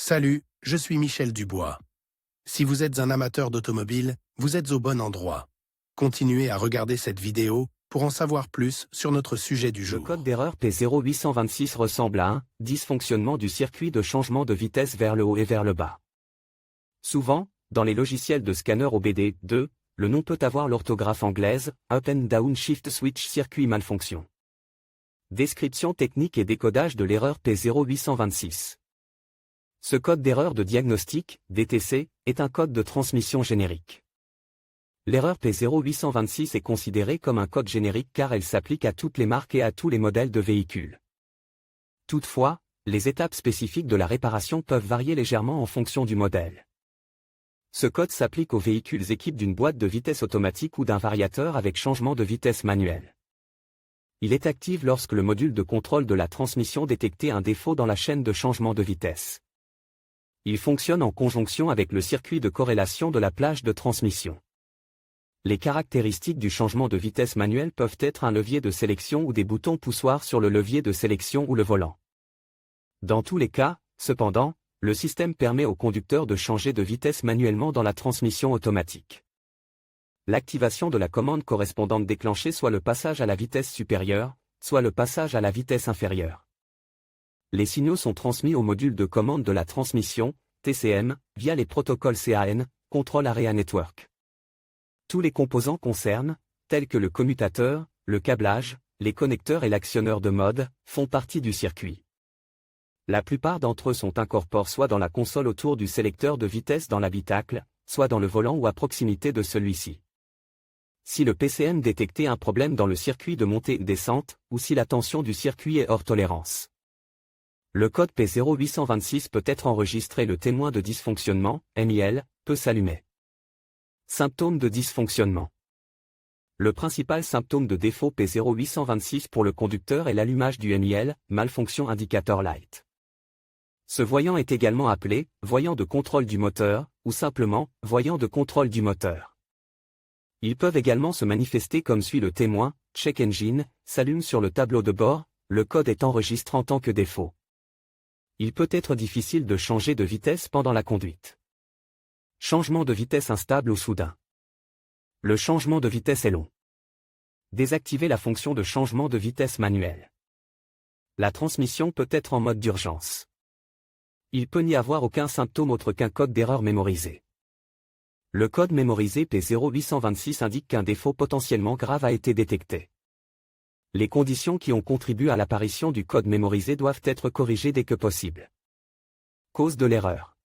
Salut, je suis Michel Dubois. Si vous êtes un amateur d'automobile, vous êtes au bon endroit. Continuez à regarder cette vidéo pour en savoir plus sur notre sujet du jour. Le code d'erreur P0826 ressemble à un dysfonctionnement du circuit de changement de vitesse vers le haut et vers le bas. Souvent, dans les logiciels de scanner OBD2, le nom peut avoir l'orthographe anglaise Up and Down Shift Switch Circuit Malfonction. Description technique et décodage de l'erreur P0826. Ce code d'erreur de diagnostic, DTC, est un code de transmission générique. L'erreur P0826 est considérée comme un code générique car elle s'applique à toutes les marques et à tous les modèles de véhicules. Toutefois, les étapes spécifiques de la réparation peuvent varier légèrement en fonction du modèle. Ce code s'applique aux véhicules équipés d'une boîte de vitesse automatique ou d'un variateur avec changement de vitesse manuel. Il est actif lorsque le module de contrôle de la transmission détecte un défaut dans la chaîne de changement de vitesse. Il fonctionne en conjonction avec le circuit de corrélation de la plage de transmission. Les caractéristiques du changement de vitesse manuel peuvent être un levier de sélection ou des boutons poussoirs sur le levier de sélection ou le volant. Dans tous les cas, cependant, le système permet au conducteur de changer de vitesse manuellement dans la transmission automatique. L'activation de la commande correspondante déclenchée soit le passage à la vitesse supérieure, soit le passage à la vitesse inférieure. Les signaux sont transmis au module de commande de la transmission, TCM, via les protocoles CAN, Control Area Network. Tous les composants concernés, tels que le commutateur, le câblage, les connecteurs et l'actionneur de mode, font partie du circuit. La plupart d'entre eux sont incorporés soit dans la console autour du sélecteur de vitesse dans l'habitacle, soit dans le volant ou à proximité de celui-ci. Si le PCM détectait un problème dans le circuit de montée-descente, ou si la tension du circuit est hors tolérance, le code P0826 peut être enregistré. Le témoin de dysfonctionnement, MIL, peut s'allumer. Symptômes de dysfonctionnement. Le principal symptôme de défaut P0826 pour le conducteur est l'allumage du MIL, Malfunction Indicator Light. Ce voyant est également appelé voyant de contrôle du moteur, ou simplement voyant de contrôle du moteur. Ils peuvent également se manifester comme suit. Le témoin, Check Engine, s'allume sur le tableau de bord, le code est enregistré en tant que défaut. Il peut être difficile de changer de vitesse pendant la conduite. Changement de vitesse instable ou soudain. Le changement de vitesse est long. Désactiver la fonction de changement de vitesse manuelle. La transmission peut être en mode d'urgence. Il peut n'y avoir aucun symptôme autre qu'un code d'erreur mémorisé. Le code mémorisé P0826 indique qu'un défaut potentiellement grave a été détecté. Les conditions qui ont contribué à l'apparition du code mémorisé doivent être corrigées dès que possible. Cause de l'erreur.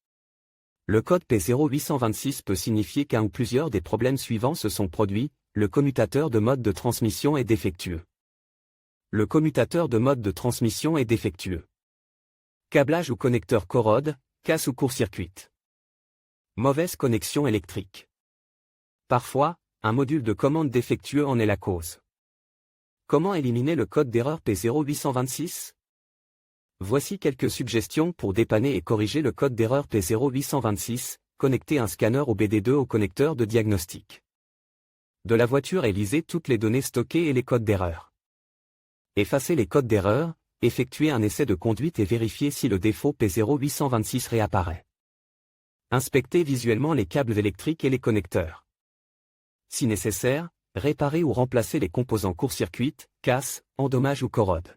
Le code P0826 peut signifier qu'un ou plusieurs des problèmes suivants se sont produits. Le commutateur de mode de transmission est défectueux. Le commutateur de mode de transmission est défectueux. Câblage ou connecteur corrode, casse ou court-circuite. Mauvaise connexion électrique. Parfois, un module de commande défectueux en est la cause. Comment éliminer le code d'erreur P0826 ? Voici quelques suggestions pour dépanner et corriger le code d'erreur P0826, connecter un scanner OBD2 au connecteur de diagnostic de la voiture et lisez toutes les données stockées et les codes d'erreur. Effacer les codes d'erreur, effectuer un essai de conduite et vérifier si le défaut P0826 réapparaît. Inspecter visuellement les câbles électriques et les connecteurs. Si nécessaire, réparer ou remplacer les composants court-circuit, casse, endommage ou corrode.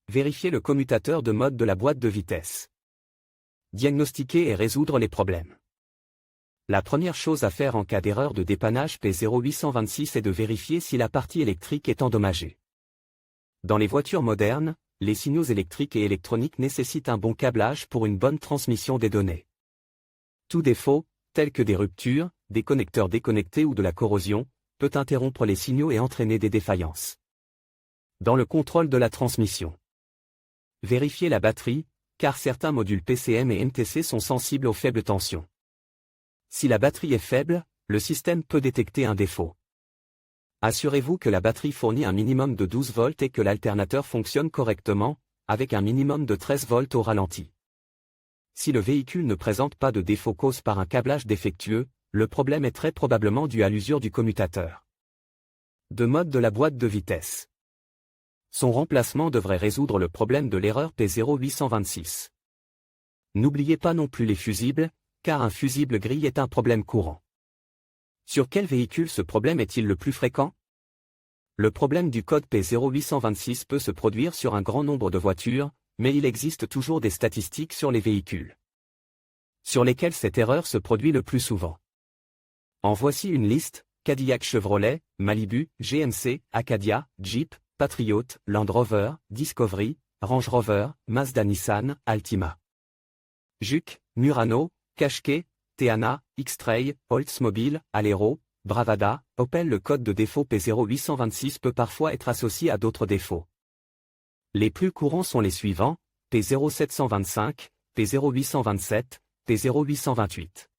Vérifier le commutateur de mode de la boîte de vitesse. Diagnostiquer et résoudre les problèmes. La première chose à faire en cas d'erreur de dépannage P0826 est de vérifier si la partie électrique est endommagée. Dans les voitures modernes, les signaux électriques et électroniques nécessitent un bon câblage pour une bonne transmission des données. Tout défaut, tel que des ruptures, des connecteurs déconnectés ou de la corrosion, peut interrompre les signaux et entraîner des défaillances. Dans le contrôle de la transmission. Vérifier la batterie, car certains modules PCM et MTC sont sensibles aux faibles tensions. Si la batterie est faible, le système peut détecter un défaut. Assurez-vous que la batterie fournit un minimum de 12 volts et que l'alternateur fonctionne correctement, avec un minimum de 13 volts au ralenti. Si le véhicule ne présente pas de défaut cause par un câblage défectueux, le problème est très probablement dû à l'usure du commutateur de mode de la boîte de vitesse. Son remplacement devrait résoudre le problème de l'erreur P0826. N'oubliez pas non plus les fusibles, car un fusible gris est un problème courant. Sur quel véhicule ce problème est-il le plus fréquent? Le problème du code P0826 peut se produire sur un grand nombre de voitures, mais il existe toujours des statistiques sur les véhicules sur lesquels cette erreur se produit le plus souvent. En voici une liste: Cadillac, Chevrolet, Malibu, GMC, Acadia, Jeep, Patriot, Land Rover, Discovery, Range Rover, Mazda, Nissan, Altima, Juke, Murano, Qashqai, Teana, X-Trail, Oldsmobile, Alero, Bravada, Opel. Le code de défaut P0826 peut parfois être associé à d'autres défauts. Les plus courants sont les suivants: P0725, P0827, P0828.